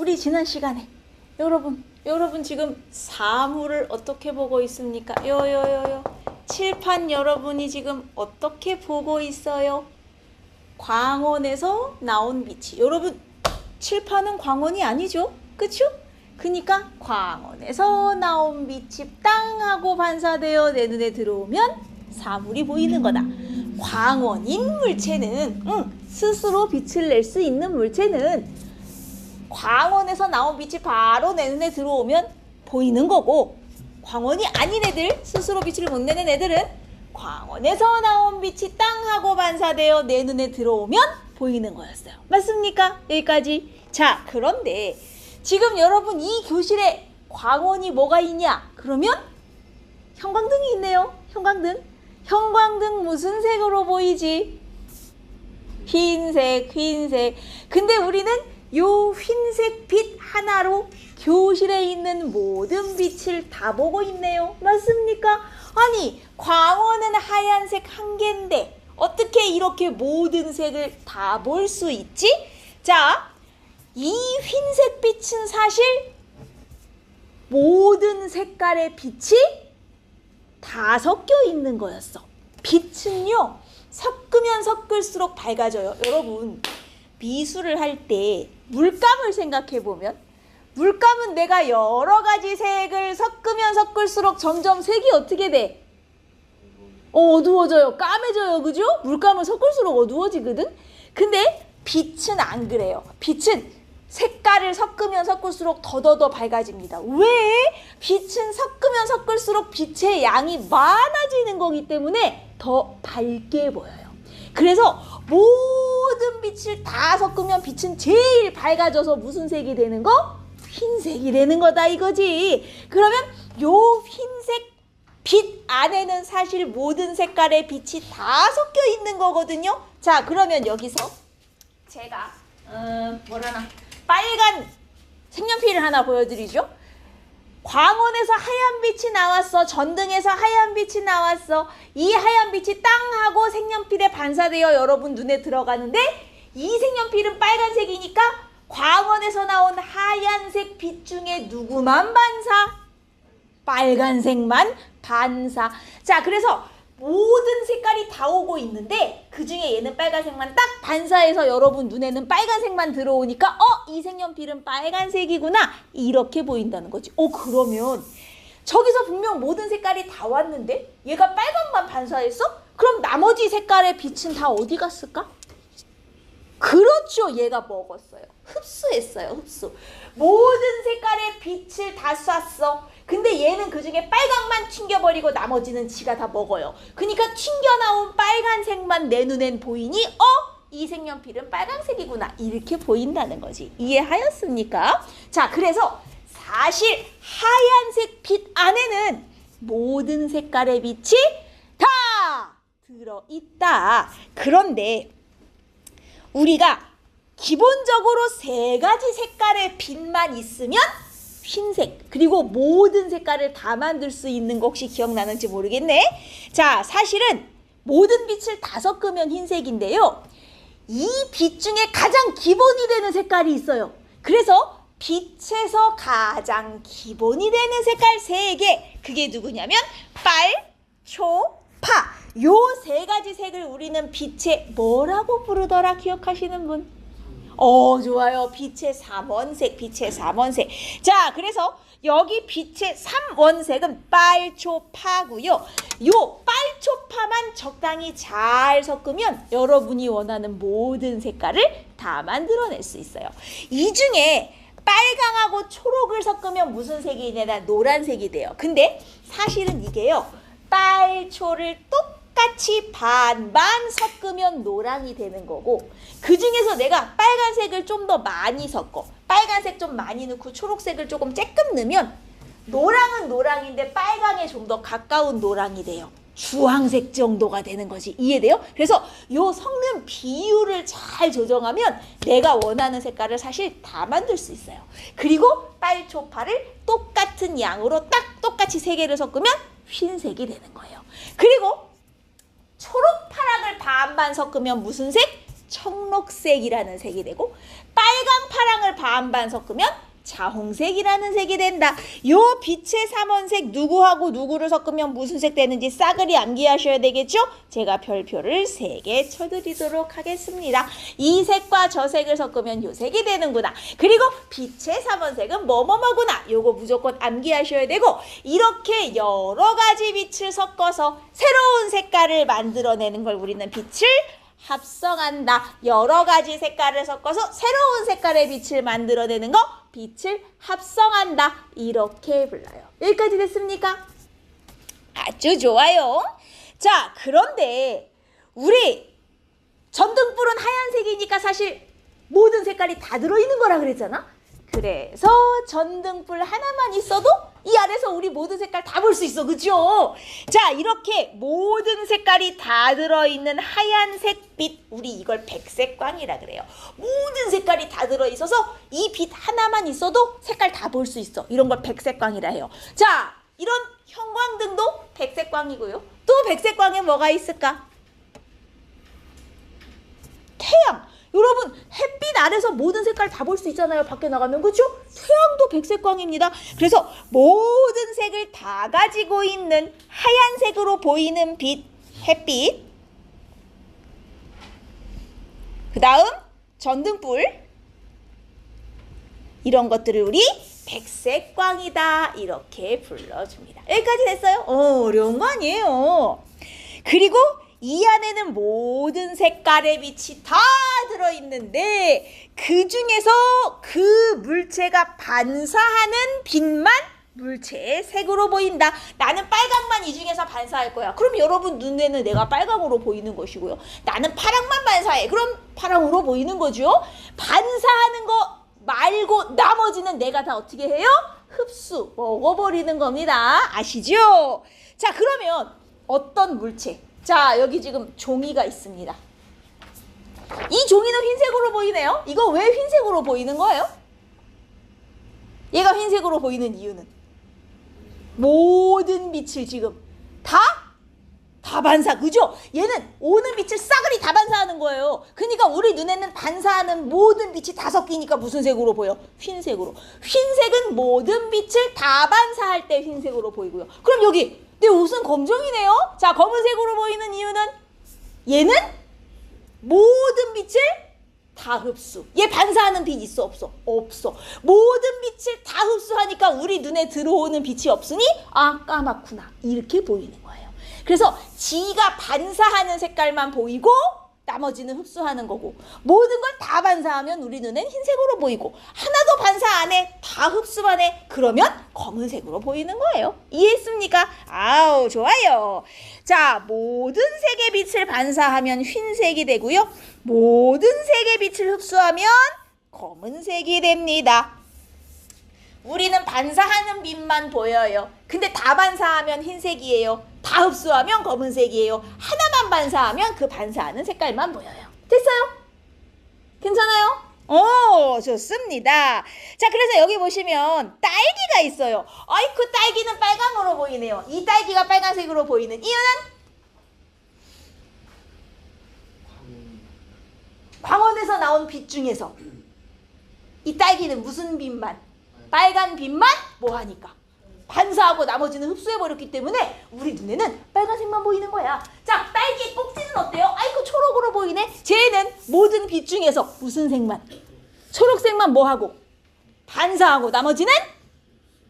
우리 지난 시간에 여러분 지금 사물을 어떻게 보고 있습니까? 칠판 여러분이 지금 어떻게 보고 있어요? 광원에서 나온 빛이. 여러분 칠판은 광원이 아니죠? 그쵸? 그러니까 광원에서 나온 빛이 땅 하고 반사되어 내 눈에 들어오면 사물이 보이는 거다. 광원인 물체는 스스로 빛을 낼 수 있는 물체는 광원에서 나온 빛이 바로 내 눈에 들어오면 보이는 거고, 광원이 아닌 애들, 스스로 빛을 못 내는 애들은 광원에서 나온 빛이 땅하고 반사되어 내 눈에 들어오면 보이는 거였어요. 맞습니까? 여기까지. 자, 그런데 지금 여러분 이 교실에 광원이 뭐가 있냐? 그러면 형광등이 있네요. 형광등 무슨 색으로 보이지? 흰색. 근데 우리는 요 흰색 빛 하나로 교실에 있는 모든 빛을 다 보고 있네요. 맞습니까? 아니, 광원은 하얀색 한 개인데 어떻게 이렇게 모든 색을 다 볼 수 있지? 자, 이 흰색 빛은 사실 모든 색깔의 빛이 다 섞여 있는 거였어. 빛은요, 섞으면 섞을수록 밝아져요. 여러분, 미술을 할 때 물감을 생각해보면, 물감은 내가 여러 가지 색을 섞으면 섞을수록 점점 색이 어떻게 돼? 어두워져요. 까매져요. 그죠? 물감을 섞을수록 어두워지거든? 근데 빛은 안 그래요. 빛은 색깔을 섞으면 섞을수록 더더더 밝아집니다. 왜? 빛은 섞으면 섞을수록 빛의 양이 많아지는 거기 때문에 더 밝게 보여요. 그래서 모든 빛을 다 섞으면 빛은 제일 밝아져서 무슨 색이 되는 거? 흰색이 되는 거다 이거지. 그러면 요 흰색 빛 안에는 사실 모든 색깔의 빛이 다 섞여 있는 거거든요. 자, 그러면 여기서 제가 빨간 색연필을 하나 보여드리죠. 광원에서 하얀 빛이 나왔어. 전등에서 하얀 빛이 나왔어. 이 하얀 빛이 땅하고 색연필에 반사되어 여러분 눈에 들어가는데, 이 색연필은 빨간색이니까 광원에서 나온 하얀색 빛 중에 누구만 반사? 빨간색만 반사. 자, 그래서 모든 색깔이 다 오고 있는데 그 중에 얘는 빨간색만 딱 반사해서 여러분 눈에는 빨간색만 들어오니까 이 색연필은 빨간색이구나 이렇게 보인다는 거지. 그러면 저기서 분명 모든 색깔이 다 왔는데 얘가 빨간만 반사했어? 그럼 나머지 색깔의 빛은 다 어디 갔을까? 그렇죠. 얘가 먹었어요. 흡수했어요. 흡수. 모든 색깔의 빛을 다 쐈어. 근데 얘는 그중에 빨강만 튕겨버리고 나머지는 지가 다 먹어요. 그러니까 튕겨나온 빨간색만 내 눈엔 보이니 이 색연필은 빨간색이구나 이렇게 보인다는 거지. 이해하였습니까? 자, 그래서 사실 하얀색 빛 안에는 모든 색깔의 빛이 다 들어있다. 그런데 우리가 기본적으로 세 가지 색깔의 빛만 있으면 흰색, 그리고 모든 색깔을 다 만들 수 있는 거 혹시 기억나는지 모르겠네. 자, 사실은 모든 빛을 다 섞으면 흰색인데요, 이 빛 중에 가장 기본이 되는 색깔이 있어요. 그래서 빛에서 가장 기본이 되는 색깔 세 개, 그게 누구냐면 빨, 초, 파. 요 세 가지 색을 우리는 빛의 뭐라고 부르더라? 기억하시는 분? 좋아요. 빛의 삼원색. 자, 그래서 여기 빛의 삼원색은 빨초파고요. 요 빨초파만 적당히 잘 섞으면 여러분이 원하는 모든 색깔을 다 만들어낼 수 있어요. 이 중에 빨강하고 초록을 섞으면 무슨 색이 되냐? 노란색이 돼요. 근데 사실은 이게요, 빨초를 똑같이 반반 섞으면 노랑이 되는 거고, 그 중에서 내가 빨간색을 좀 더 많이 섞어, 빨간색 좀 많이 넣고 초록색을 조금 쬐끔 넣으면 노랑은 노랑인데 빨강에 좀 더 가까운 노랑이 돼요. 주황색 정도가 되는 거지. 이해돼요? 그래서 요 섞는 비율을 잘 조정하면 내가 원하는 색깔을 사실 다 만들 수 있어요. 그리고 빨초파를 똑같은 양으로 딱 똑같이 세 개를 섞으면 흰색이 되는 거예요. 그리고 초록파랑을 반반 섞으면 무슨 색? 청록색이라는 색이 되고 빨강, 파랑을 반반 섞으면 자홍색이라는 색이 된다. 요 빛의 삼원색 누구하고 누구를 섞으면 무슨 색 되는지 싸그리 암기하셔야 되겠죠? 제가 별표를 3개 쳐드리도록 하겠습니다. 이 색과 저 색을 섞으면 요 색이 되는구나. 그리고 빛의 삼원색은 뭐뭐뭐구나. 요거 무조건 암기하셔야 되고 이렇게 여러 가지 빛을 섞어서 새로운 색깔을 만들어내는 걸 우리는 빛을 합성한다. 여러 가지 색깔을 섞어서 새로운 색깔의 빛을 만들어내는 거 빛을 합성한다. 이렇게 불러요. 여기까지 됐습니까? 아주 좋아요. 자, 그런데 우리 전등불은 하얀색이니까 사실 모든 색깔이 다 들어있는 거라 그랬잖아. 그래서 전등불 하나만 있어도 이 안에서 우리 모든 색깔 다 볼 수 있어. 그죠? 자, 이렇게 모든 색깔이 다 들어있는 하얀색 빛, 우리 이걸 백색광이라 그래요. 모든 색깔이 다 들어있어서 이 빛 하나만 있어도 색깔 다 볼 수 있어. 이런 걸 백색광이라 해요. 자, 이런 형광등도 백색광이고요. 또 백색광에 뭐가 있을까? 태양. 여러분, 햇빛 아래서 모든 색깔 다 볼 수 있잖아요. 밖에 나가면. 그렇죠? 태양도 백색광입니다. 그래서 모든 색을 다 가지고 있는 하얀색으로 보이는 빛, 햇빛. 그 다음 전등불. 이런 것들을 우리 백색광이다. 이렇게 불러줍니다. 여기까지 됐어요? 어려운 거 아니에요. 그리고 이 안에는 모든 색깔의 빛이 다 들어있는데 그 중에서 그 물체가 반사하는 빛만 물체의 색으로 보인다. 나는 빨강만 이 중에서 반사할 거야. 그럼 여러분 눈에는 내가 빨강으로 보이는 것이고요. 나는 파랑만 반사해. 그럼 파랑으로 보이는 거죠. 반사하는 거 말고 나머지는 내가 다 어떻게 해요? 흡수, 먹어버리는 겁니다. 아시죠? 자, 그러면 어떤 물체? 자, 여기 지금 종이가 있습니다. 이 종이는 흰색으로 보이네요. 이거 왜 흰색으로 보이는 거예요? 얘가 흰색으로 보이는 이유는 모든 빛을 지금 다 반사, 그죠? 얘는 오는 빛을 싸그리 다 반사하는 거예요. 그러니까 우리 눈에는 반사하는 모든 빛이 다 섞이니까 무슨 색으로 보여? 흰색으로. 흰색은 모든 빛을 다 반사할 때 흰색으로 보이고요. 그럼 여기 내 옷은 검정이네요. 자, 검은색으로 보이는 이유는 얘는 모든 빛을 다 흡수. 얘 반사하는 빛 있어 없어? 없어. 모든 빛을 다 흡수하니까 우리 눈에 들어오는 빛이 없으니 아, 까맣구나. 이렇게 보이는 거예요. 그래서 지가 반사하는 색깔만 보이고 나머지는 흡수하는 거고 모든 걸 다 반사하면 우리 눈엔 흰색으로 보이고 하나도 반사 안 해. 다 흡수만 해. 그러면 검은색으로 보이는 거예요. 이해했습니까? 아우, 좋아요. 자, 모든 색의 빛을 반사하면 흰색이 되고요. 모든 색의 빛을 흡수하면 검은색이 됩니다. 우리는 반사하는 빛만 보여요. 근데 다 반사하면 흰색이에요. 다 흡수하면 검은색이에요. 하나만 반사하면 그 반사하는 색깔만 보여요. 됐어요? 괜찮아요? 좋습니다. 자, 그래서 여기 보시면 딸기가 있어요. 아이쿠, 딸기는 빨강으로 보이네요. 이 딸기가 빨간색으로 보이는 이유는? 광원에서 나온 빛 중에서 이 딸기는 무슨 빛만? 빨간 빛만 뭐 하니까? 반사하고 나머지는 흡수해버렸기 때문에 우리 눈에는 빨간색만 보이는 거야. 자, 딸기의 꼭지는 어때요? 아이고, 초록으로 보이네. 쟤는 모든 빛 중에서 무슨 색만? 초록색만 뭐하고? 반사하고 나머지는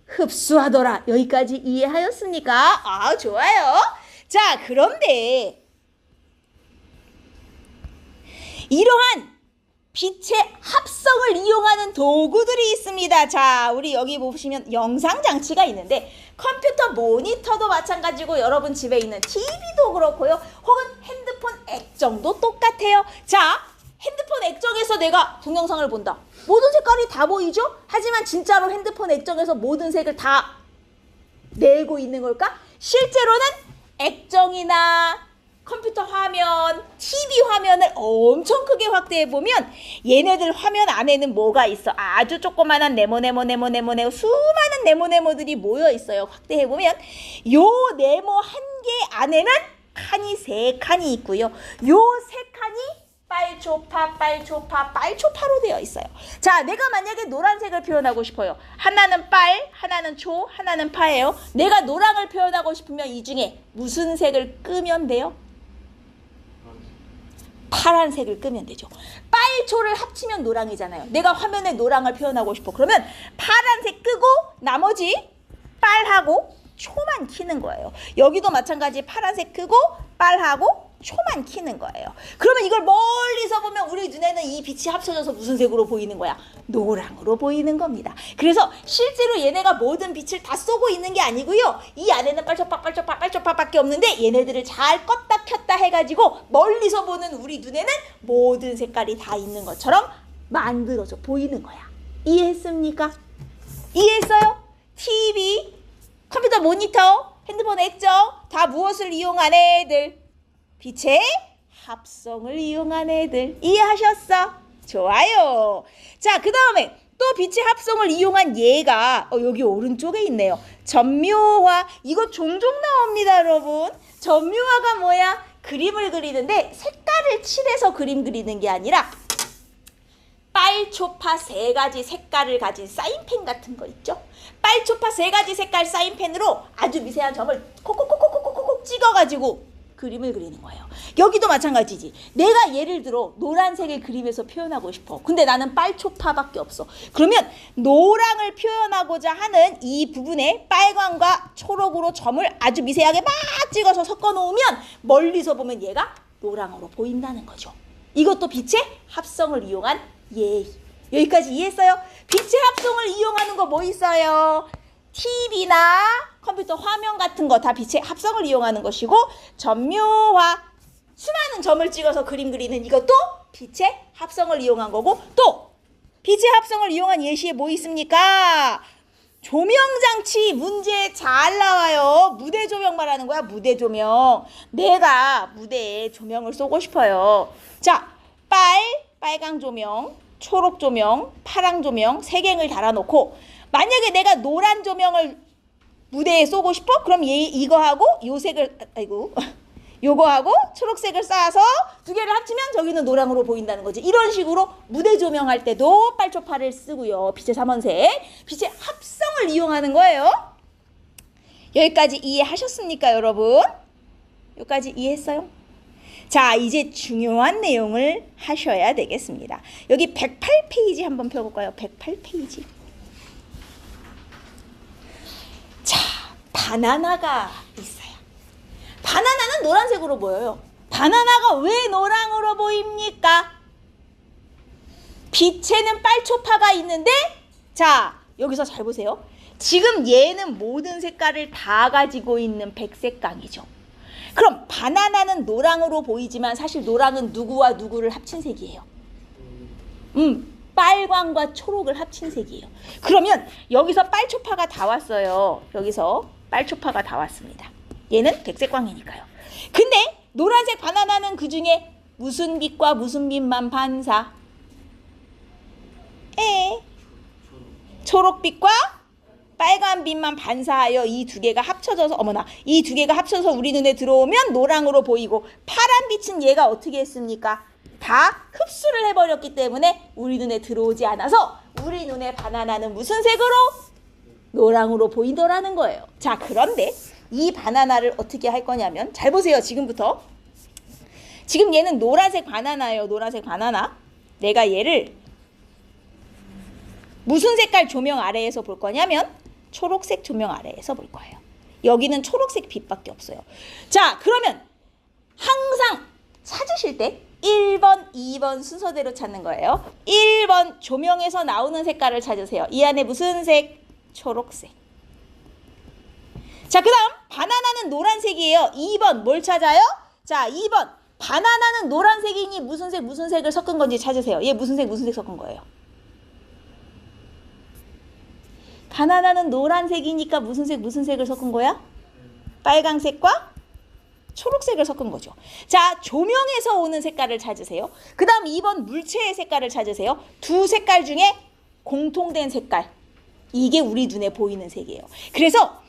흡수하더라. 여기까지 이해하였습니까? 아, 좋아요. 자, 그런데 이러한 빛의 합성을 이용하는 도구들이 있습니다. 자, 우리 여기 보시면 영상 장치가 있는데 컴퓨터 모니터도 마찬가지고 여러분 집에 있는 TV도 그렇고요. 혹은 핸드폰 액정도 똑같아요. 자, 핸드폰 액정에서 내가 동영상을 본다. 모든 색깔이 다 보이죠? 하지만 진짜로 핸드폰 액정에서 모든 색을 다 내고 있는 걸까? 실제로는 액정이나 컴퓨터 화면, TV 화면을 엄청 크게 확대해보면 얘네들 화면 안에는 뭐가 있어? 아주 조그만한 네모네모 수많은 네모네모들이 모여있어요. 확대해보면 요 네모 한 개 안에는 칸이 3칸이 있고요. 요 3칸이 빨초파, 빨초파, 빨초파로 되어 있어요. 자, 내가 만약에 노란색을 표현하고 싶어요. 하나는 빨, 하나는 초, 하나는 파예요. 내가 노랑을 표현하고 싶으면 이 중에 무슨 색을 끄면 돼요? 파란색을 끄면 되죠. 빨초를 합치면 노랑이잖아요. 내가 화면에 노랑을 표현하고 싶어. 그러면 파란색 끄고 나머지 빨하고 초만 키는 거예요. 여기도 마찬가지 파란색 끄고 빨하고 초만 키는 거예요. 그러면 이걸 멀리서 보면 우리 눈에는 이 빛이 합쳐져서 무슨 색으로 보이는 거야? 노랑으로 보이는 겁니다. 그래서 실제로 얘네가 모든 빛을 다 쏘고 있는 게 아니고요. 이 안에는 빨초파, 빨초파, 빨초파밖에 없는데 얘네들을 잘 껐다 켰다 해가지고 멀리서 보는 우리 눈에는 모든 색깔이 다 있는 것처럼 만들어져 보이는 거야. 이해했습니까? 이해했어요? TV, 컴퓨터 모니터, 핸드폰 액정 다 무엇을 이용한 애들? 빛의 합성을 이용한 애들. 이해하셨어? 좋아요. 자, 그 다음에 또 빛의 합성을 이용한 얘가 여기 오른쪽에 있네요. 전묘화. 이거 종종 나옵니다, 여러분. 전묘화가 뭐야? 그림을 그리는데 색깔을 칠해서 그림 그리는 게 아니라 빨초파 3가지 색깔을 가진 사인펜 같은 거 있죠? 빨초파 3가지 색깔 사인펜으로 아주 미세한 점을 콕콕콕콕콕콕 찍어가지고 그림을 그리는 거예요. 여기도 마찬가지지. 내가 예를 들어 노란색을 그림에서 표현하고 싶어. 근데 나는 빨초파밖에 없어. 그러면 노랑을 표현하고자 하는 이 부분에 빨강과 초록으로 점을 아주 미세하게 막 찍어서 섞어 놓으면 멀리서 보면 얘가 노랑으로 보인다는 거죠. 이것도 빛의 합성을 이용한 예. 여기까지 이해했어요? 빛의 합성을 이용하는 거 뭐 있어요? TV나 컴퓨터 화면 같은 거 다 빛의 합성을 이용하는 것이고 전묘화, 수많은 점을 찍어서 그림 그리는 이것도 빛의 합성을 이용한 거고 또 빛의 합성을 이용한 예시에 뭐 있습니까? 조명장치 문제 잘 나와요. 무대 조명 말하는 거야. 무대 조명. 내가 무대에 조명을 쏘고 싶어요. 자, 빨강 조명, 초록 조명, 파랑 조명 3개를 달아놓고 만약에 내가 노란 조명을 무대에 쏘고 싶어? 그럼 이거하고 요 색을 요거하고 초록색을 쌓아서 2개를 합치면 저기는 노랑으로 보인다는 거지. 이런 식으로 무대 조명할 때도 빨초파를 쓰고요. 빛의 삼원색, 빛의 합성을 이용하는 거예요. 여기까지 이해하셨습니까, 여러분? 여기까지 이해했어요? 자, 이제 중요한 내용을 하셔야 되겠습니다. 여기 108페이지 한번 펴볼까요? 108페이지. 자, 바나나가 있어요. 바나나는 노란색으로 보여요. 바나나가 왜 노랑으로 보입니까? 빛에는 빨초파가 있는데 자, 여기서 잘 보세요. 지금 얘는 모든 색깔을 다 가지고 있는 백색광이죠. 그럼 바나나는 노랑으로 보이지만 사실 노랑은 누구와 누구를 합친 색이에요. 빨강과 초록을 합친 색이에요. 그러면 여기서 빨초파가 다 왔어요. 여기서 빨초파가 다 왔습니다. 얘는 백색광이니까요. 근데 노란색 바나나는 그 중에 무슨 빛과 무슨 빛만 반사? 초록빛과 빨간 빛만 반사하여 이 2개가 합쳐져서 이 2개가 합쳐서 우리 눈에 들어오면 노랑으로 보이고 파란 빛은 얘가 어떻게 했습니까? 다 흡수를 해버렸기 때문에 우리 눈에 들어오지 않아서 우리 눈에 바나나는 무슨 색으로? 노랑으로 보이더라는 거예요. 자, 그런데 이 바나나를 어떻게 할 거냐면 잘 보세요. 지금부터. 지금 얘는 노란색 바나나예요. 노란색 바나나. 내가 얘를 무슨 색깔 조명 아래에서 볼 거냐면 초록색 조명 아래에서 볼 거예요. 여기는 초록색 빛밖에 없어요. 자, 그러면 항상 찾으실 때 1번, 2번 순서대로 찾는 거예요. 1번 조명에서 나오는 색깔을 찾으세요. 이 안에 무슨 색? 초록색. 자, 그 다음 바나나는 노란색이에요. 2번 뭘 찾아요? 자, 2번 바나나는 노란색이니 무슨 색 무슨 색을 섞은 건지 찾으세요. 얘 무슨 색 무슨 색 섞은 거예요? 바나나는 노란색이니까 무슨 색 무슨 색을 섞은 거야? 빨강색과 초록색을 섞은 거죠. 자, 조명에서 오는 색깔을 찾으세요. 그 다음 2번 물체의 색깔을 찾으세요. 2 색깔 중에 공통된 색깔. 이게 우리 눈에 보이는 색이에요. 그래서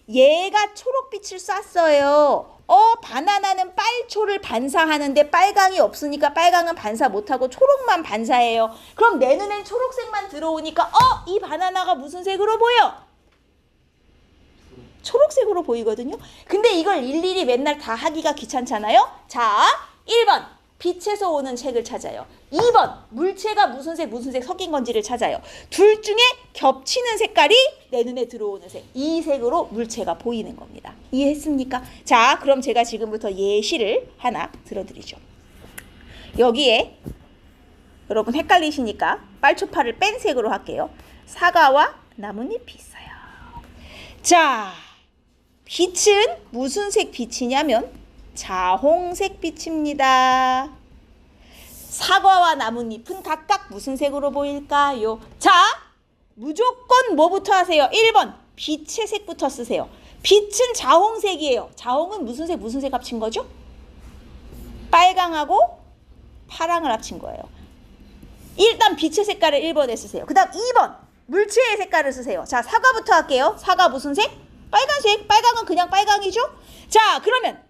얘가 초록빛을 쐈어요. 바나나는 빨초를 반사하는데 빨강이 없으니까 빨강은 반사 못하고 초록만 반사해요. 그럼 내 눈엔 초록색만 들어오니까 이 바나나가 무슨 색으로 보여? 초록색으로 보이거든요. 근데 이걸 일일이 맨날 다 하기가 귀찮잖아요. 자, 1번 빛에서 오는 색을 찾아요. 2번 물체가 무슨 색 섞인 건지를 찾아요. 둘 중에 겹치는 색깔이 내 눈에 들어오는 색. 이 색으로 물체가 보이는 겁니다. 이해했습니까? 자, 그럼 제가 지금부터 예시를 하나 들어드리죠. 여기에 여러분 헷갈리시니까 빨초파를 뺀 색으로 할게요. 사과와 나뭇잎이 있어요. 자, 빛은 무슨 색 빛이냐면 자홍색 빛입니다. 사과와 나뭇잎은 각각 무슨 색으로 보일까요? 자, 무조건 뭐부터 하세요? 1번 빛의 색부터 쓰세요. 빛은 자홍색이에요. 자홍은 무슨 색 합친 거죠? 빨강하고 파랑을 합친 거예요. 일단 빛의 색깔을 1번에 쓰세요. 그 다음 2번 물체의 색깔을 쓰세요. 자, 사과부터 할게요. 사과 무슨 색? 빨간색. 빨강은 그냥 빨강이죠? 자, 그러면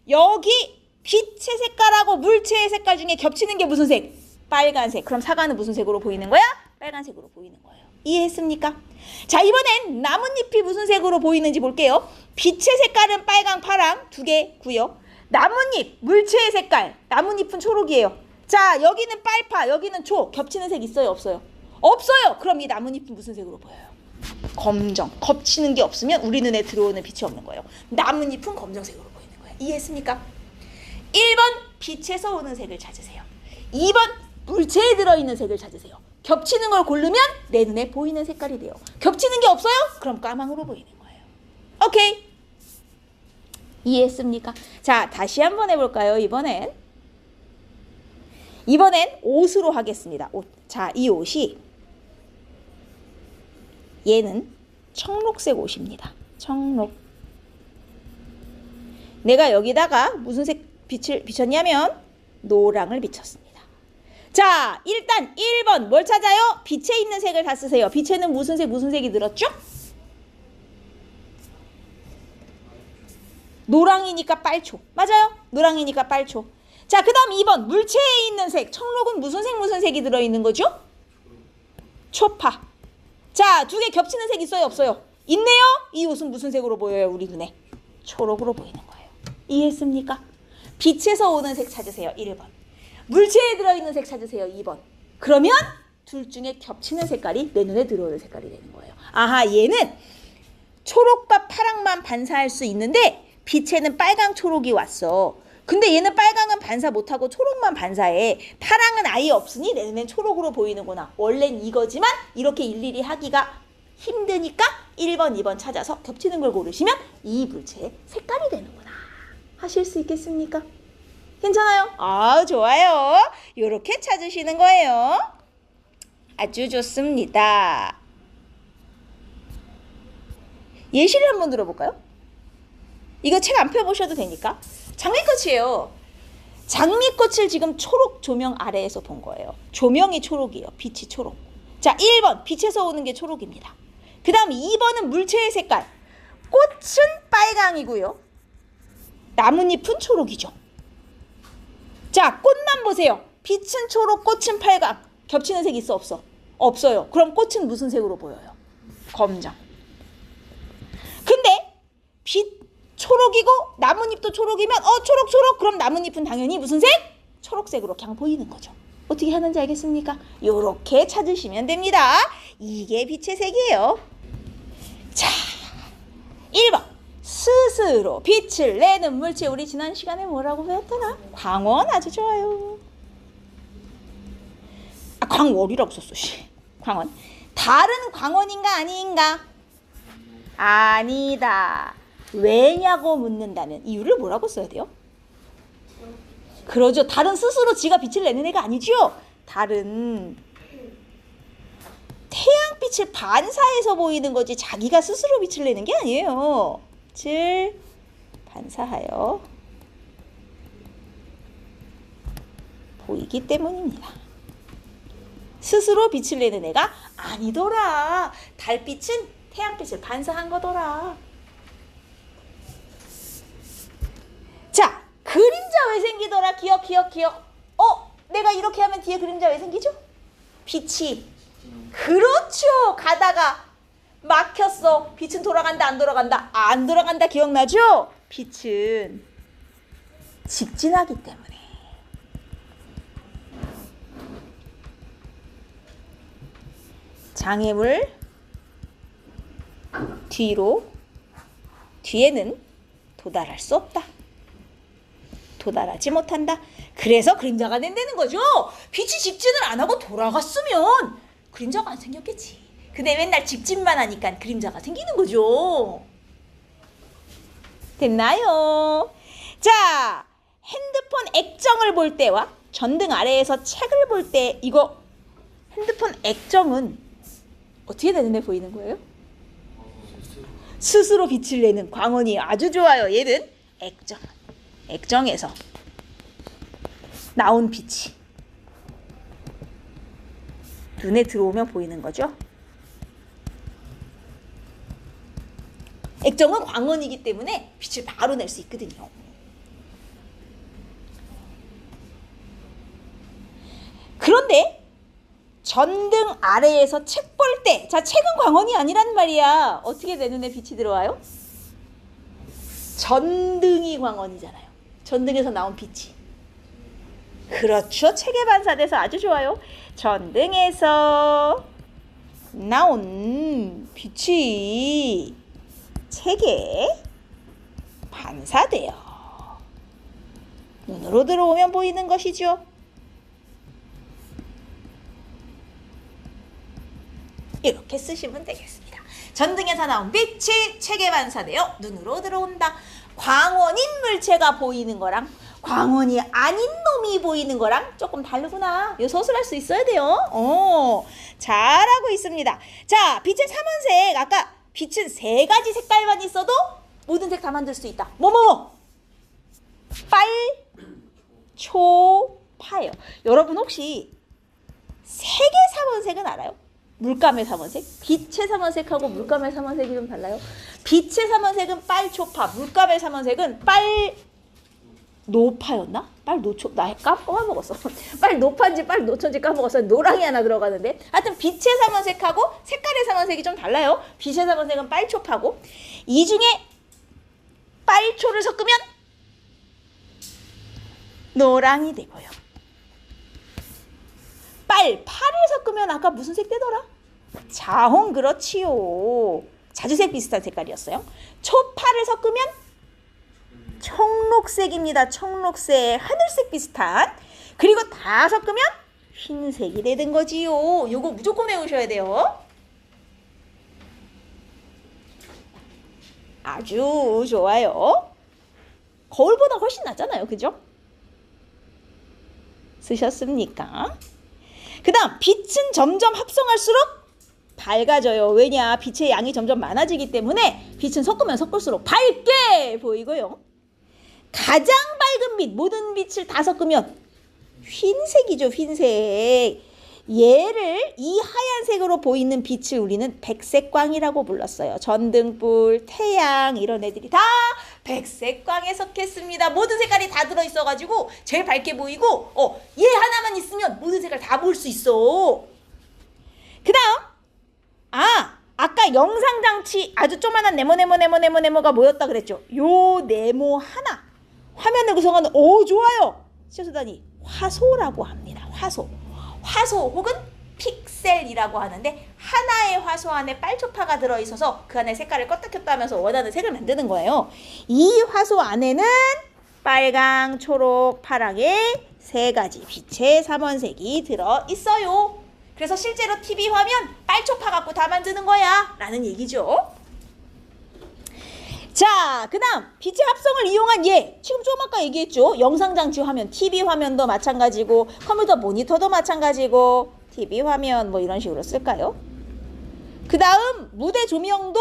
여기 빛의 색깔하고 물체의 색깔 중에 겹치는 게 무슨 색? 빨간색. 그럼 사과는 무슨 색으로 보이는 거야? 빨간색으로 보이는 거예요. 이해했습니까? 자, 이번엔 나뭇잎이 무슨 색으로 보이는지 볼게요. 빛의 색깔은 빨강, 파랑 두 개고요. 나뭇잎, 물체의 색깔. 나뭇잎은 초록이에요. 자, 여기는 빨파, 여기는 초. 겹치는 색 있어요, 없어요? 없어요. 그럼 이 나뭇잎은 무슨 색으로 보여요? 검정. 겹치는 게 없으면 우리 눈에 들어오는 빛이 없는 거예요. 나뭇잎은 검정색으로 보이는 거예요. 이해했습니까? 1번 빛에서 오는 색을 찾으세요. 2번 물체에 들어있는 색을 찾으세요. 겹치는 걸 고르면 내 눈에 보이는 색깔이 돼요. 겹치는 게 없어요? 그럼 까망으로 보이는 거예요. 오케이. 이해했습니까? 자, 다시 한번 해볼까요? 이번엔 옷으로 하겠습니다. 옷. 자, 이 옷이 얘는 청록색 옷입니다. 청록. 내가 여기다가 무슨 색 빛을 비췄냐면 노랑을 비췄습니다. 자, 일단 1번 뭘 찾아요? 빛에 있는 색을 다 쓰세요. 빛에는 무슨 색이 들었죠? 노랑이니까 빨초. 맞아요? 노랑이니까 빨초. 자, 그 다음 2번 물체에 있는 색. 청록은 무슨 색이 들어있는 거죠? 초파. 자, 두 개 겹치는 색 있어요, 없어요? 있네요? 이 옷은 무슨 색으로 보여요, 우리 눈에? 초록으로 보이는 거예요. 이해했습니까? 빛에서 오는 색 찾으세요, 1번. 물체에 들어있는 색 찾으세요, 2번. 그러면 둘 중에 겹치는 색깔이 내 눈에 들어오는 색깔이 되는 거예요. 아하, 얘는 초록과 파랑만 반사할 수 있는데 빛에는 빨강, 초록이 왔어. 근데 얘는 빨강은 반사 못하고 초록만 반사해. 파랑은 아예 없으니 내 눈엔 초록으로 보이는구나. 원래는 이거지만 이렇게 일일이 하기가 힘드니까 1번, 2번 찾아서 겹치는 걸 고르시면 이 물체의 색깔이 되는구나. 하실 수 있겠습니까? 괜찮아요? 아, 좋아요. 이렇게 찾으시는 거예요. 아주 좋습니다. 예시를 한번 들어볼까요? 이거 책 안 펴보셔도 되니까. 장미꽃이에요. 장미꽃을 지금 초록 조명 아래에서 본 거예요. 조명이 초록이에요. 빛이 초록. 자, 1번 빛에서 오는 게 초록입니다. 그 다음 2번은 물체의 색깔. 꽃은 빨강이고요. 나뭇잎은 초록이죠. 자, 꽃만 보세요. 빛은 초록, 꽃은 빨강. 겹치는 색 있어, 없어? 없어요. 그럼 꽃은 무슨 색으로 보여요? 검정. 근데 빛 초록이고 나뭇잎도 초록이면 초록 그럼 나뭇잎은 당연히 무슨 색? 초록색으로 그냥 보이는 거죠. 어떻게 하는지 알겠습니까? 요렇게 찾으시면 됩니다. 이게 빛의 색이에요. 자, 1번 스스로 빛을 내는 물체. 우리 지난 시간에 뭐라고 배웠더라? 광원. 아주 좋아요. 아, 광월이라고 썼어. 광원. 다른 광원인가 아닌가? 아니다. 왜냐고 묻는다면 이유를 뭐라고 써야 돼요? 그러죠. 다른 스스로 지가 빛을 내는 애가 아니죠. 다른 태양빛을 반사해서 보이는 거지 자기가 스스로 빛을 내는 게 아니에요. 빛을 반사하여 보이기 때문입니다. 스스로 빛을 내는 애가 아니더라. 달빛은 태양빛을 반사한 거더라. 그림자 왜 생기더라? 기억. 내가 이렇게 하면 뒤에 그림자 왜 생기죠? 빛이. 그렇죠. 가다가 막혔어. 빛은 돌아간다, 안 돌아간다? 안 돌아간다. 기억나죠? 빛은 직진하기 때문에. 장애물 뒤에는 도달할 수 없다. 도달하지 못한다. 그래서 그림자가 된다는 거죠. 빛이 직진을 안 하고 돌아갔으면 그림자가 안 생겼겠지. 근데 맨날 직진만 하니까 그림자가 생기는 거죠. 됐나요? 자, 핸드폰 액정을 볼 때와 전등 아래에서 책을 볼 때 이거 핸드폰 액정은 어떻게 되는 애 보이는 거예요? 스스로 빛을 내는 광원이 아주 좋아요. 얘는 액정에서 나온 빛이 눈에 들어오면 보이는 거죠. 액정은 광원이기 때문에 빛을 바로 낼 수 있거든요. 그런데 전등 아래에서 책 볼 때, 자, 책은 광원이 아니란 말이야. 어떻게 내 눈에 빛이 들어와요? 전등이 광원이잖아요. 전등에서 나온 빛이. 그렇죠. 책에 반사돼서 아주 좋아요. 전등에서 나온 빛이 책에 반사돼요. 눈으로 들어오면 보이는 것이죠. 이렇게 쓰시면 되겠습니다. 전등에서 나온 빛이 책에 반사되어 눈으로 들어온다. 광원인 물체가 보이는 거랑 광원이 아닌 놈이 보이는 거랑 조금 다르구나. 요 서술할 수 있어야 돼요. 잘하고 있습니다. 자, 빛의 삼원색. 아까 빛은 3가지 색깔만 있어도 모든 색 다 만들 수 있다. 빨, 초, 파예요. 여러분 혹시 색의 삼원색은 알아요? 물감의 삼원색? 빛의 삼원색하고 물감의 삼원색이 좀 달라요. 빛의 삼원색은 빨초파, 물감의 삼원색은 빨노파였나? 빨노초, 나 까먹었어. 빨노파인지 빨노초인지 까먹었어. 노랑이 하나 들어가는데. 하여튼 빛의 삼원색하고 색깔의 삼원색이 좀 달라요. 빛의 삼원색은 빨초파고, 이 중에 빨초를 섞으면 노랑이 되고요. 파를 섞으면 아까 무슨 색 되더라? 자홍. 그렇지요. 자주색 비슷한 색깔이었어요. 초파를 섞으면 청록색입니다. 청록색, 하늘색 비슷한. 그리고 다 섞으면 흰색이 되는 거지요. 요거 무조건 외우셔야 돼요. 아주 좋아요. 거울보다 훨씬 낫잖아요. 그죠? 쓰셨습니까? 그 다음 빛은 점점 합성할수록 밝아져요. 왜냐? 빛의 양이 점점 많아지기 때문에 빛은 섞으면 섞을수록 밝게 보이고요. 가장 밝은 빛, 모든 빛을 다 섞으면 흰색이죠. 흰색. 얘를 이 하얀색으로 보이는 빛을 우리는 백색광이라고 불렀어요. 전등불, 태양 이런 애들이 다 백색광에 속했습니다. 모든 색깔이 다 들어있어가지고 제일 밝게 보이고 얘 하나만 있으면 모든 색깔 다 볼 수 있어. 그 다음 아까 영상장치 아주 조만한 네모가 뭐였다 그랬죠? 요 네모 하나 화면을 구성하는 좋아요. 시청자단이 화소라고 합니다. 화소 혹은 픽셀이라고 하는데 하나의 화소 안에 빨초파가 들어있어서 그 안에 색깔을 껐다 켰다 하면서 원하는 색을 만드는 거예요. 이 화소 안에는 빨강, 초록, 파랑의 3가지 빛의 삼원색이 들어있어요. 그래서 실제로 TV 화면 빨초파 갖고 다 만드는 거야 라는 얘기죠. 자, 그 다음 빛의 합성을 이용한 지금 좀 아까 얘기했죠. 영상장치 화면, TV 화면도 마찬가지고 컴퓨터 모니터도 마찬가지고 TV 화면 뭐 이런 식으로 쓸까요? 그 다음 무대 조명도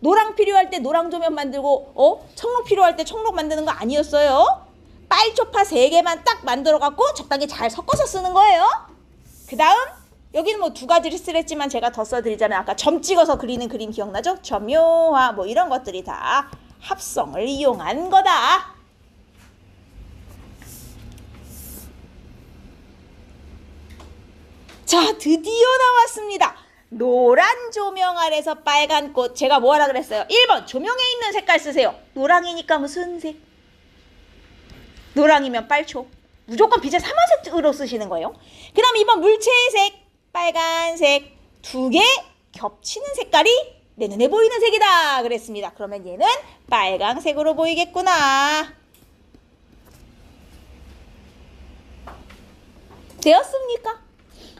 노랑 필요할 때 노랑 조명 만들고 청록 필요할 때 청록 만드는 거 아니었어요. 빨초파 3개만 딱 만들어 갖고 적당히 잘 섞어서 쓰는 거예요. 그 다음 여기는 뭐 2가지를 쓰랬지만 제가 더 써드리자면 아까 점 찍어서 그리는 그림 기억나죠? 점묘화 뭐 이런 것들이 다 합성을 이용한 거다. 자, 드디어 나왔습니다. 노란 조명 아래서 빨간 꽃. 제가 뭐 하라 그랬어요? 1번 조명에 있는 색깔 쓰세요. 노랑이니까 무슨 색? 노랑이면 빨초. 무조건 빛의 삼원색으로 쓰시는 거예요. 그 다음 2번 물체의 색. 빨간색. 두 개 겹치는 색깔이 내 눈에 보이는 색이다 그랬습니다. 그러면 얘는 빨강색으로 보이겠구나. 되었습니까?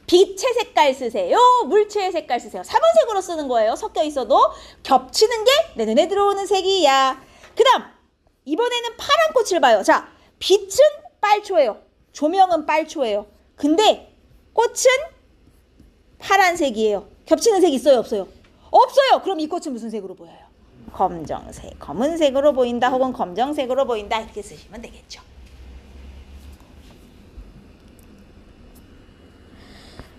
빛의 색깔 쓰세요. 물체의 색깔 쓰세요. 3원색으로 쓰는 거예요. 섞여 있어도 겹치는 게 내 눈에 들어오는 색이야. 그 다음 이번에는 파란 꽃을 봐요. 자, 빛은 빨초예요. 조명은 빨초예요. 근데 꽃은 파란색이에요. 겹치는 색 있어요? 없어요? 없어요. 그럼 이 꽃은 무슨 색으로 보여요? 검정색, 검은색으로 보인다 혹은 검정색으로 보인다 이렇게 쓰시면 되겠죠.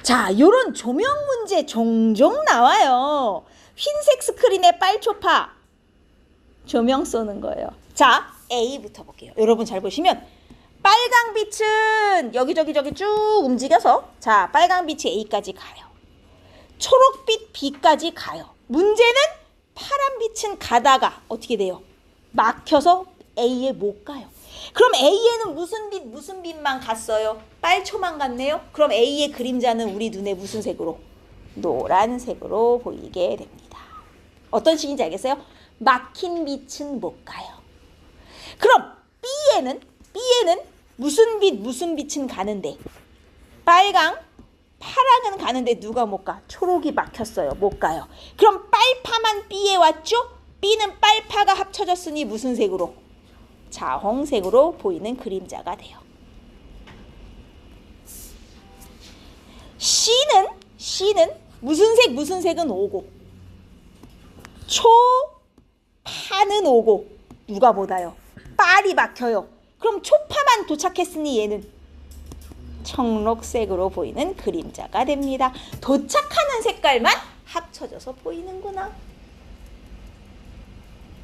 자, 요런 조명 문제 종종 나와요. 흰색 스크린에 빨초파 조명 쏘는 거예요. 자, A부터 볼게요. 여러분 잘 보시면 빨강 빛은 여기저기 쭉 움직여서 자, 빨강 빛이 A까지 가요. 초록빛 B까지 가요. 문제는 파란 빛은 가다가 어떻게 돼요? 막혀서 A에 못 가요. 그럼 A에는 무슨 빛만 갔어요? 빨초만 갔네요. 그럼 A의 그림자는 우리 눈에 무슨 색으로? 노란색으로 보이게 됩니다. 어떤 식인지 알겠어요? 막힌 빛은 못 가요. 그럼 B에는 무슨 빛은 가는데? 빨강, 파랑은 가는데 누가 못 가? 초록이 막혔어요. 못 가요. 그럼 빨파만 B에 왔죠? B는 빨파가 합쳐졌으니 무슨 색으로? 자홍색으로 보이는 그림자가 돼요. C는 무슨 색은 오고 초파는 오고 누가 못 와요? 빨이 막혀요. 그럼 초파만 도착했으니 얘는 청록색으로 보이는 그림자가 됩니다. 도착하는 색깔만 합쳐져서 보이는구나.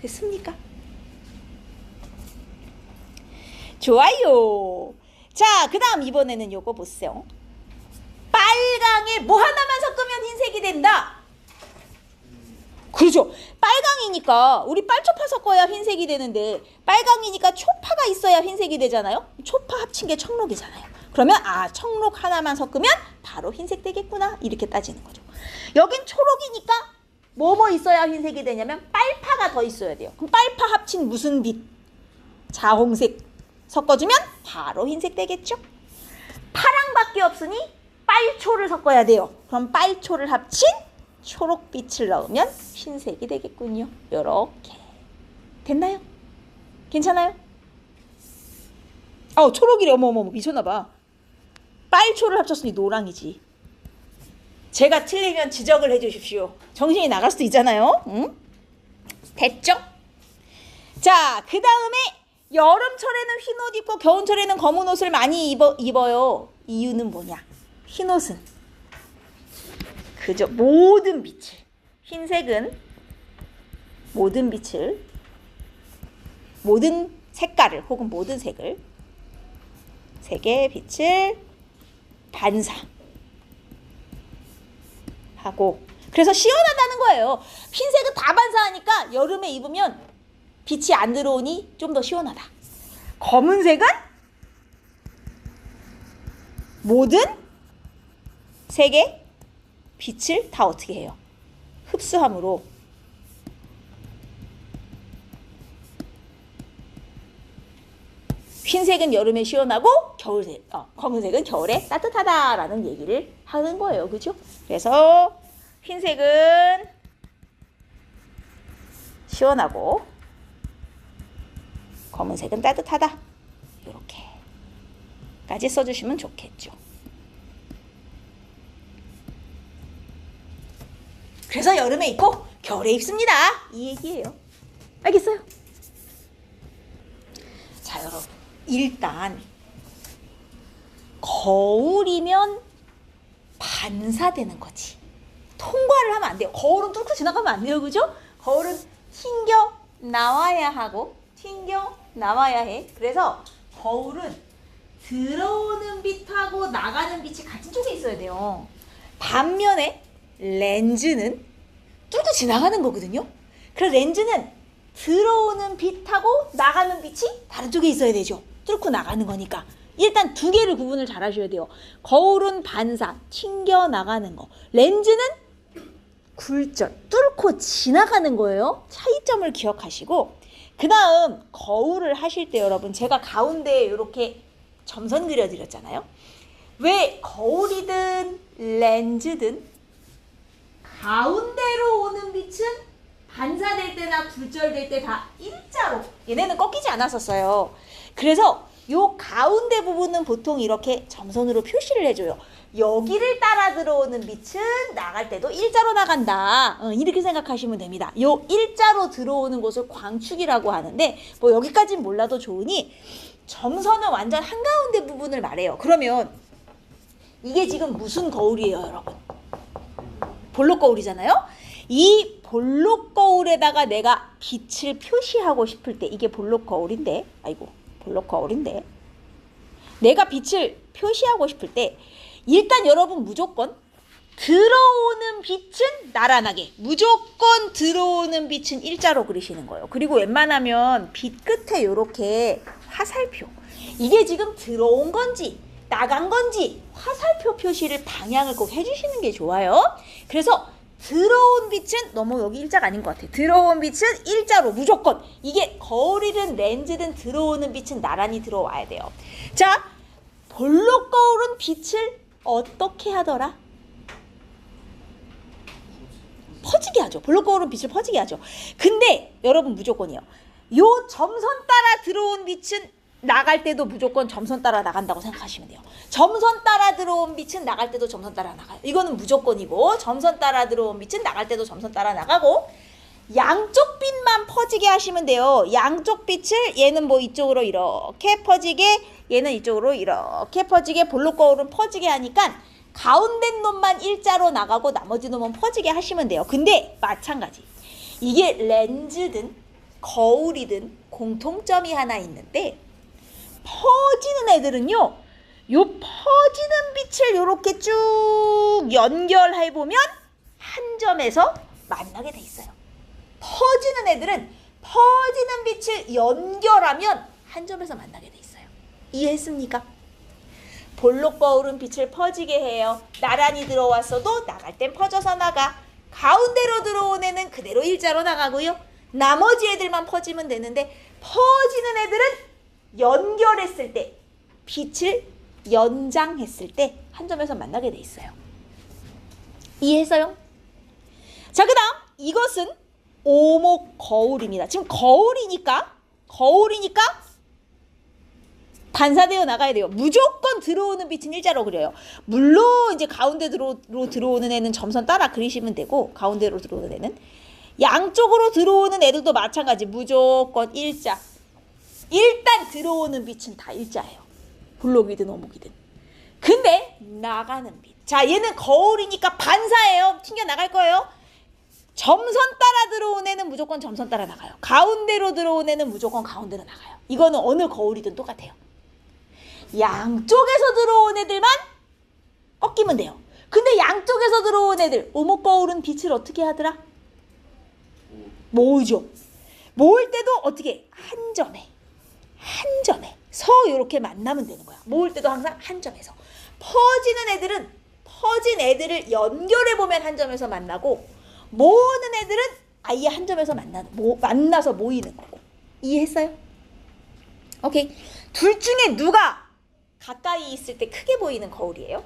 됐습니까? 좋아요. 자, 그 다음 이번에는 요거 보세요. 빨강에 뭐 하나만 섞으면 흰색이 된다. 그렇죠. 빨강이니까 우리 빨초파 섞어야 흰색이 되는데 빨강이니까 초파가 있어야 흰색이 되잖아요. 초파 합친 게 청록이잖아요. 그러면 청록 하나만 섞으면 바로 흰색 되겠구나. 이렇게 따지는 거죠. 여긴 초록이니까 뭐 있어야 흰색이 되냐면 빨파가 더 있어야 돼요. 그럼 빨파 합친 무슨 빛? 자홍색 섞어주면 바로 흰색 되겠죠. 파랑밖에 없으니 빨초를 섞어야 돼요. 그럼 빨초를 합친 초록빛을 넣으면 흰색이 되겠군요. 요렇게 됐나요? 괜찮아요? 초록이래. 어머 미쳤나봐. 빨초를 합쳤으니 노랑이지. 제가 틀리면 지적을 해주십시오. 정신이 나갈 수도 있잖아요. 응? 됐죠? 자, 그 다음에 여름철에는 흰 옷 입고 겨울철에는 검은 옷을 많이 입어요. 이유는 뭐냐? 흰 옷은 그저 모든 빛을, 흰색은 모든 빛을, 모든 색깔을 혹은 모든 색의 빛을 반사하고 그래서 시원하다는 거예요. 흰색은 다 반사하니까 여름에 입으면 빛이 안 들어오니 좀 더 시원하다. 검은색은 모든 색의 빛을 다 어떻게 해요? 흡수함으로 흰색은 여름에 시원하고 검은색은 겨울에 따뜻하다라는 얘기를 하는 거예요. 그죠? 그래서 흰색은 시원하고 검은색은 따뜻하다. 이렇게까지 써주시면 좋겠죠. 그래서 여름에 입고 겨울에 입습니다. 이 얘기예요. 알겠어요? 자, 여러분. 일단 거울이면 반사되는 거지. 통과를 하면 안 돼요. 거울은 뚫고 지나가면 안 돼요. 그죠? 거울은 튕겨 나와야 하고 튕겨 나와야 해. 그래서 거울은 들어오는 빛하고 나가는 빛이 같은 쪽에 있어야 돼요. 반면에 렌즈는 뚫고 지나가는 거거든요. 그래서 렌즈는 들어오는 빛하고 나가는 빛이 다른 쪽에 있어야 되죠. 뚫고 나가는 거니까. 일단 두 개를 구분을 잘 하셔야 돼요. 거울은 반사, 튕겨나가는 거. 렌즈는 굴절, 뚫고 지나가는 거예요. 차이점을 기억하시고, 그 다음 거울을 하실 때 여러분, 제가 가운데에 이렇게 점선 그려드렸잖아요. 왜 거울이든 렌즈든 가운데로 오는 빛은 반사될 때나 굴절될 때 다 일자로, 얘네는 꺾이지 않았었어요. 그래서 요 가운데 부분은 보통 이렇게 점선으로 표시를 해줘요. 여기를 따라 들어오는 빛은 나갈 때도 일자로 나간다. 이렇게 생각하시면 됩니다. 요 일자로 들어오는 곳을 광축이라고 하는데, 뭐 여기까지는 몰라도 좋으니 점선은 완전 한가운데 부분을 말해요. 그러면 이게 지금 무슨 거울이에요, 여러분? 볼록 거울이잖아요. 이 볼록 거울에다가 내가 빛을 표시하고 싶을 때, 이게 볼록 거울인데, 아이고 볼록 거울인데, 내가 빛을 표시하고 싶을 때 일단 여러분 무조건 들어오는 빛은 나란하게, 무조건 들어오는 빛은 일자로 그리시는 거예요. 그리고 웬만하면 빛 끝에 이렇게 화살표, 이게 지금 들어온 건지 나간 건지 화살표 표시를 방향을 꼭 해주시는 게 좋아요. 그래서 들어온 빛은 너무 여기 일자가 아닌 것 같아요. 들어온 빛은 일자로 무조건, 이게 거울이든 렌즈든 들어오는 빛은 나란히 들어와야 돼요. 자, 볼록 거울은 빛을 어떻게 하더라? 퍼지게 하죠. 볼록 거울은 빛을 퍼지게 하죠. 근데 여러분 무조건이요. 요 점선 따라 들어온 빛은 나갈 때도 무조건 점선 따라 나간다고 생각하시면 돼요. 점선 따라 들어온 빛은 나갈 때도 점선 따라 나가요. 이거는 무조건이고, 점선 따라 들어온 빛은 나갈 때도 점선 따라 나가고, 양쪽 빛만 퍼지게 하시면 돼요. 양쪽 빛을 얘는 뭐 이쪽으로 이렇게 퍼지게, 얘는 이쪽으로 이렇게 퍼지게, 볼록 거울은 퍼지게 하니까 가운데 놈만 일자로 나가고 나머지 놈은 퍼지게 하시면 돼요. 근데 마찬가지, 이게 렌즈든 거울이든 공통점이 하나 있는데, 퍼지는 애들은요, 요 퍼지는 빛을 요렇게 쭉 연결해 보면 한 점에서 만나게 돼 있어요. 퍼지는 애들은 퍼지는 빛을 연결하면 한 점에서 만나게 돼 있어요. 이해했습니까? 볼록 거울은 빛을 퍼지게 해요. 나란히 들어왔어도 나갈 땐 퍼져서 나가. 가운데로 들어온 애는 그대로 일자로 나가고요. 나머지 애들만 퍼지면 되는데, 퍼지는 애들은 연결했을 때, 빛을 연장했을 때 한 점에서 만나게 돼 있어요. 이해했어요? 자, 그 다음 이것은 오목 거울입니다. 지금 거울이니까 반사되어 나가야 돼요. 무조건 들어오는 빛은 일자로 그려요. 물론 이제 가운데로 들어오는 애는 점선 따라 그리시면 되고, 가운데로 들어오는 애는, 양쪽으로 들어오는 애들도 마찬가지, 무조건 일자. 일단 들어오는 빛은 다 일자예요. 볼록이든 오목이든. 근데 나가는 빛, 자, 얘는 거울이니까 반사예요. 튕겨 나갈 거예요. 점선 따라 들어온 애는 무조건 점선 따라 나가요. 가운데로 들어온 애는 무조건 가운데로 나가요. 이거는 어느 거울이든 똑같아요. 양쪽에서 들어온 애들만 꺾이면 돼요. 근데 양쪽에서 들어온 애들, 오목 거울은 빛을 어떻게 하더라? 모으죠. 모을 때도 어떻게? 한 점에 서 이렇게 만나면 되는 거야. 모을 때도 항상 한 점에서. 퍼지는 애들은 퍼진 애들을 연결해 보면 한 점에서 만나고, 모으는 애들은 아예 한 점에서 만나서 모이는 거고. 이해했어요? 오케이. 둘 중에 누가 가까이 있을 때 크게 보이는 거울이에요?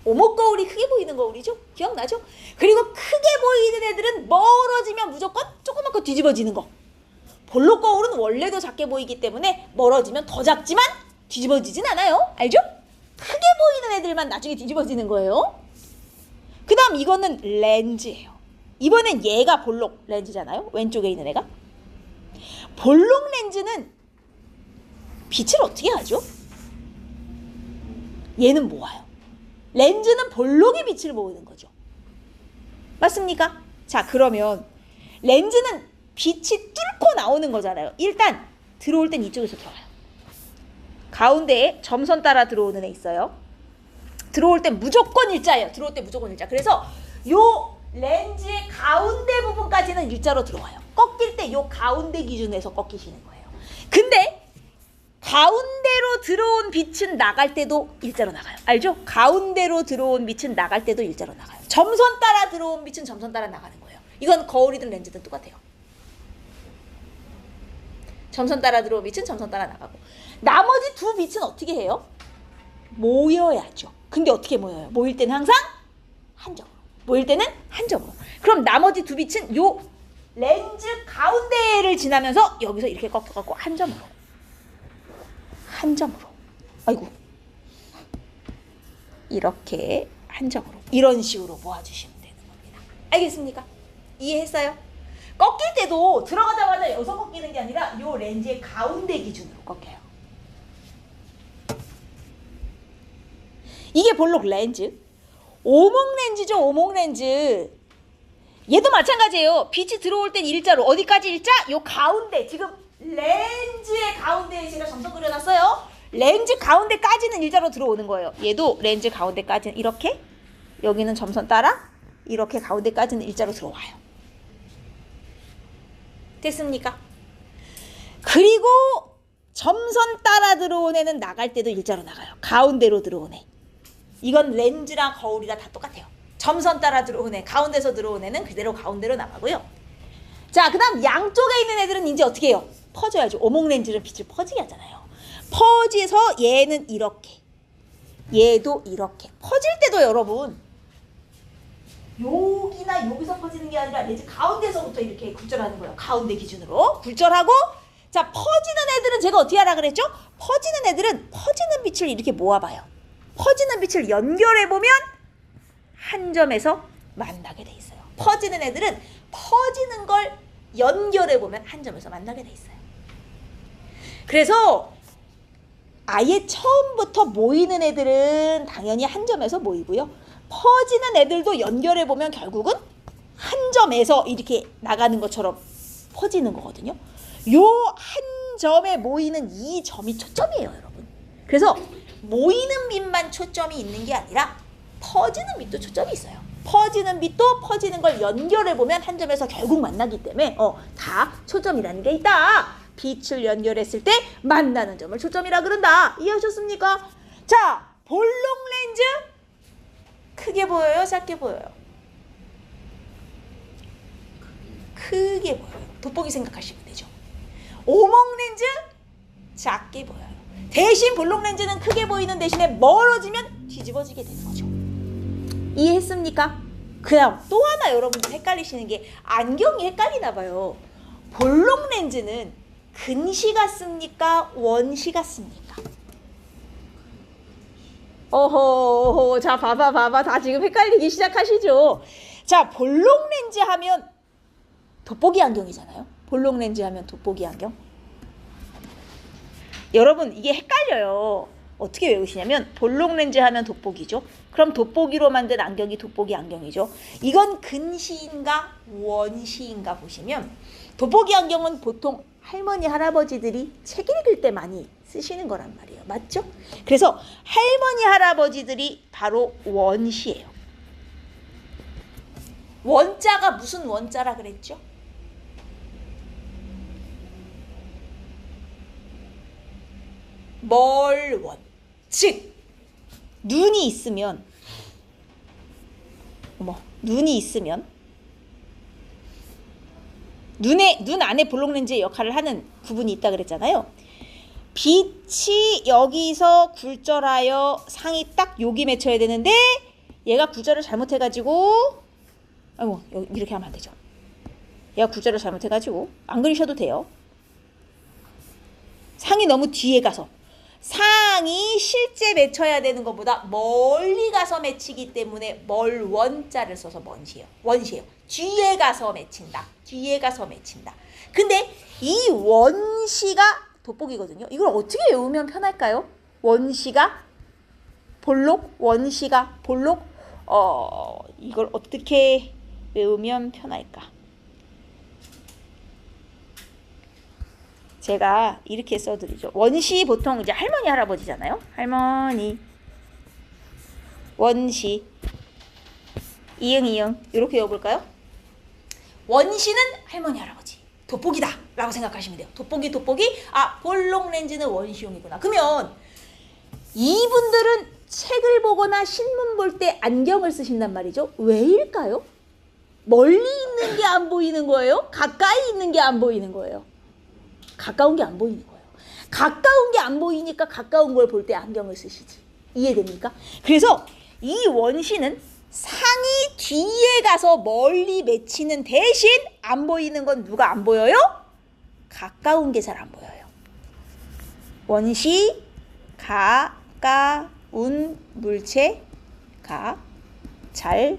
오목 거울이 크게 보이는 거울이죠? 기억나죠? 그리고 크게 보이는 애들은 멀어지면 무조건 조그맣게 뒤집어지는 거. 볼록 거울은 원래도 작게 보이기 때문에 멀어지면 더 작지만 뒤집어지진 않아요. 알죠? 크게 보이는 애들만 나중에 뒤집어지는 거예요. 그 다음 이거는 렌즈예요. 이번엔 얘가 볼록 렌즈잖아요. 왼쪽에 있는 애가. 볼록 렌즈는 빛을 어떻게 하죠? 얘는 모아요. 렌즈는 볼록이 빛을 모으는 거죠. 맞습니까? 자, 그러면 렌즈는 빛이 뚫고 나오는 거잖아요. 일단 들어올 땐 이쪽에서 들어와요. 가운데에 점선 따라 들어오는 애 있어요. 들어올 때 무조건 일자예요. 들어올 때 무조건 일자. 그래서 요 렌즈의 가운데 부분까지는 일자로 들어와요. 꺾일 때 요 가운데 기준에서 꺾이시는 거예요. 근데 가운데로 들어온 빛은 나갈 때도 일자로 나가요. 알죠? 가운데로 들어온 빛은 나갈 때도 일자로 나가요. 점선 따라 들어온 빛은 점선 따라 나가는 거예요. 이건 거울이든 렌즈든 똑같아요. 점선 따라 들어온 빛은 점선 따라 나가고, 나머지 두 빛은 어떻게 해요? 모여야죠. 근데 어떻게 모여요? 모일 때는 항상 한 점으로. 모일 때는 한 점으로. 그럼 나머지 두 빛은 요 렌즈 가운데를 지나면서 여기서 이렇게 꺾여갖고 한 점으로. 한 점으로. 아이고. 이렇게 한 점으로. 이런 식으로 모아주시면 되는 겁니다. 알겠습니까? 이해했어요? 꺾일 때도 들어가자마자 여기서 꺾이는 게 아니라 요 렌즈의 가운데 기준으로 꺾여요. 이게 볼록 렌즈. 오목 렌즈죠. 오목 렌즈. 얘도 마찬가지예요. 빛이 들어올 땐 일자로. 어디까지 일자? 요 가운데. 지금 렌즈의 가운데에 제가 점선 그려놨어요. 렌즈 가운데까지는 일자로 들어오는 거예요. 얘도 렌즈 가운데까지는 이렇게, 여기는 점선 따라 이렇게 가운데까지는 일자로 들어와요. 됐습니까? 그리고 점선 따라 들어온 애는 나갈 때도 일자로 나가요. 가운데로 들어온 애. 이건 렌즈랑 거울이랑 다 똑같아요. 점선 따라 들어온 애, 가운데서 들어온 애는 그대로 가운데로 나가고요. 자, 그 다음 양쪽에 있는 애들은 이제 어떻게 해요? 퍼져야죠. 오목 렌즈는 빛을 퍼지게 하잖아요. 퍼져서 얘는 이렇게, 얘도 이렇게. 퍼질 때도 여러분, 여기나 여기서 퍼지는 게 아니라 렌즈 가운데서부터 이렇게 굴절하는 거예요. 가운데 기준으로 굴절하고, 자, 퍼지는 애들은 제가 어떻게 하라 그랬죠? 퍼지는 애들은 퍼지는 빛을 이렇게 모아봐요. 퍼지는 빛을 연결해보면 한 점에서 만나게 돼 있어요. 퍼지는 애들은 퍼지는 걸 연결해보면 한 점에서 만나게 돼 있어요. 그래서 아예 처음부터 모이는 애들은 당연히 한 점에서 모이고요. 퍼지는 애들도 연결해보면 결국은 한 점에서 이렇게 나가는 것처럼 퍼지는 거거든요. 요 한 점에 모이는 이 점이 초점이에요, 여러분. 그래서 모이는 빛만 초점이 있는 게 아니라 퍼지는 빛도 초점이 있어요. 퍼지는 빛도 퍼지는 걸 연결해보면 한 점에서 결국 만나기 때문에 다 초점이라는 게 있다. 빛을 연결했을 때 만나는 점을 초점이라 그런다. 이해하셨습니까? 자, 볼록 렌즈 크게 보여요? 작게 보여요? 크게 보여요. 돋보기 생각하시면 되죠. 오목 렌즈 작게 보여요. 대신 볼록 렌즈는 크게 보이는 대신에 멀어지면 뒤집어지게 되는 거죠. 이해했습니까? 그다음 또 하나 여러분들 헷갈리시는 게 안경이 헷갈리나 봐요. 볼록 렌즈는 근시 같습니까? 원시 같습니까? 어허, 자, 봐봐. 다 지금 헷갈리기 시작하시죠? 자, 볼록 렌즈 하면 돋보기 안경이잖아요. 볼록 렌즈 하면 돋보기 안경. 여러분, 이게 헷갈려요. 어떻게 외우시냐면 볼록 렌즈 하면 돋보기죠. 그럼 돋보기로 만든 안경이 돋보기 안경이죠. 이건 근시인가 원시인가 보시면, 돋보기 안경은 보통 할머니 할아버지들이 책 읽을 때 많이 쓰시는 거란 말이에요. 맞죠? 그래서 할머니 할아버지들이 바로 원시예요. 원자가 무슨 원자라 그랬죠? 멀원. 즉 눈이 있으면, 눈이 있으면 눈 안에 볼록 렌즈의 역할을 하는 부분이 있다 그랬잖아요. 빛이 여기서 굴절하여 상이 딱 여기 맺혀야 되는데 얘가 굴절을 잘못해가지고, 아이고, 이렇게 하면 안 되죠. 얘가 굴절을 잘못해가지고, 안 그리셔도 돼요. 상이 너무 뒤에 가서, 상이 실제 맺혀야 되는 것보다 멀리 가서 맺히기 때문에 멀원자를 써서 원시예요. 뒤에 가서 맺힌다. 근데 이 원시가 돋보기거든요. 이걸 어떻게 외우면 편할까요? 원시가 볼록, 원시가 볼록. 이걸 어떻게 외우면 편할까? 제가 이렇게 써드리죠. 원시 보통 이제 할머니 할아버지잖아요. 할머니 원시. 이응 이응. 이렇게 외워볼까요? 원시는 할머니 할아버지. 돋보기다 라고 생각하시면 돼요. 돋보기. 아, 볼록 렌즈는 원시용이구나. 그러면 이분들은 책을 보거나 신문 볼 때 안경을 쓰신단 말이죠. 왜일까요? 멀리 있는 게 안 보이는 거예요? 가까이 있는 게 안 보이는 거예요? 가까운 게 안 보이는 거예요. 가까운 게 안 보이니까 가까운 걸 볼 때 안경을 쓰시지. 이해됩니까? 그래서 이 원시는 상이 뒤에 가서 멀리 맺히는 대신 안 보이는 건 누가 안 보여요? 가까운 게 잘 안 보여요. 원시, 가까운 물체가 잘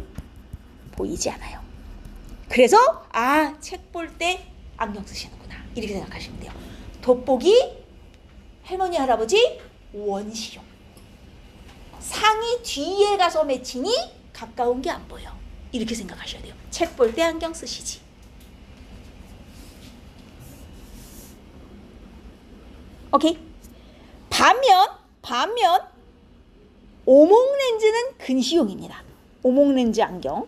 보이지 않아요. 그래서 책 볼 때 안경 쓰시는구나 이렇게 생각하시면 돼요. 돋보기, 할머니 할아버지, 원시용. 상이 뒤에 가서 맺히니 가까운 게 안 보여. 이렇게 생각하셔야 돼요. 책 볼 때 안경 쓰시지. 오케이. 반면 오목 렌즈는 근시용입니다. 오목 렌즈 안경.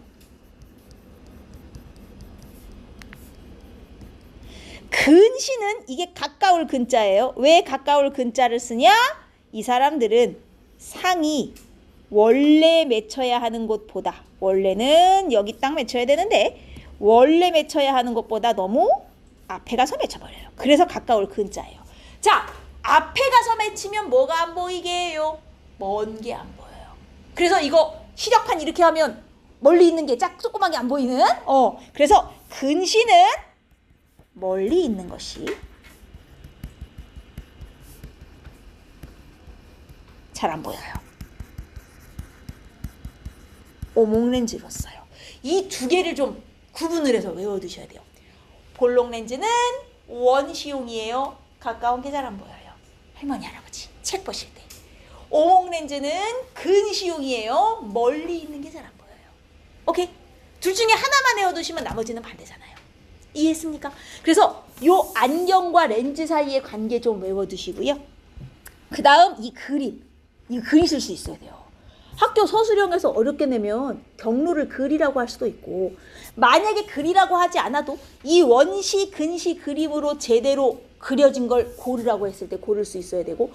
근시는 이게 가까울 근자예요. 왜 가까울 근자를 쓰냐? 이 사람들은 상이 원래 맺혀야 하는 곳보다, 원래는 여기 딱 맺혀야 되는데 원래 맺혀야 하는 곳보다 너무 앞에 가서 맺혀버려요. 그래서 가까울 근자예요. 자, 앞에 가서 맺히면 뭐가 안 보이게 해요? 먼 게 안 보여요. 그래서 이거 시력판 이렇게 하면 멀리 있는 게 조그맣게 안 보이는? 그래서 근시는 멀리 있는 것이 잘 안 보여요. 오목 렌즈로 써요. 이 두 개를 좀 구분을 해서 외워두셔야 돼요. 볼록 렌즈는 원시용이에요. 가까운 게 잘 안 보여요. 할머니 할아버지 책 보실 때. 오목 렌즈는 근시용이에요. 멀리 있는 게 잘 안 보여요. 오케이? 둘 중에 하나만 외워두시면 나머지는 반대잖아요. 이해했습니까? 그래서 요 안경과 렌즈 사이의 관계 좀 외워두시고요. 그 다음 이 글이 쓸 수 있어야 돼요. 학교 서술형에서 어렵게 내면 경로를 글이라고 할 수도 있고, 만약에 글이라고 하지 않아도 이 원시, 근시 그림으로 제대로 그려진 걸 고르라고 했을 때 고를 수 있어야 되고,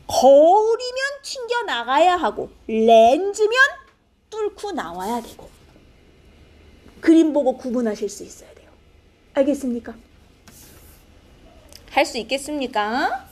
거울이면 튕겨 나가야 하고, 렌즈면 뚫고 나와야 되고, 그림 보고 구분하실 수 있어야 돼요. 알겠습니까? 할 수 있겠습니까?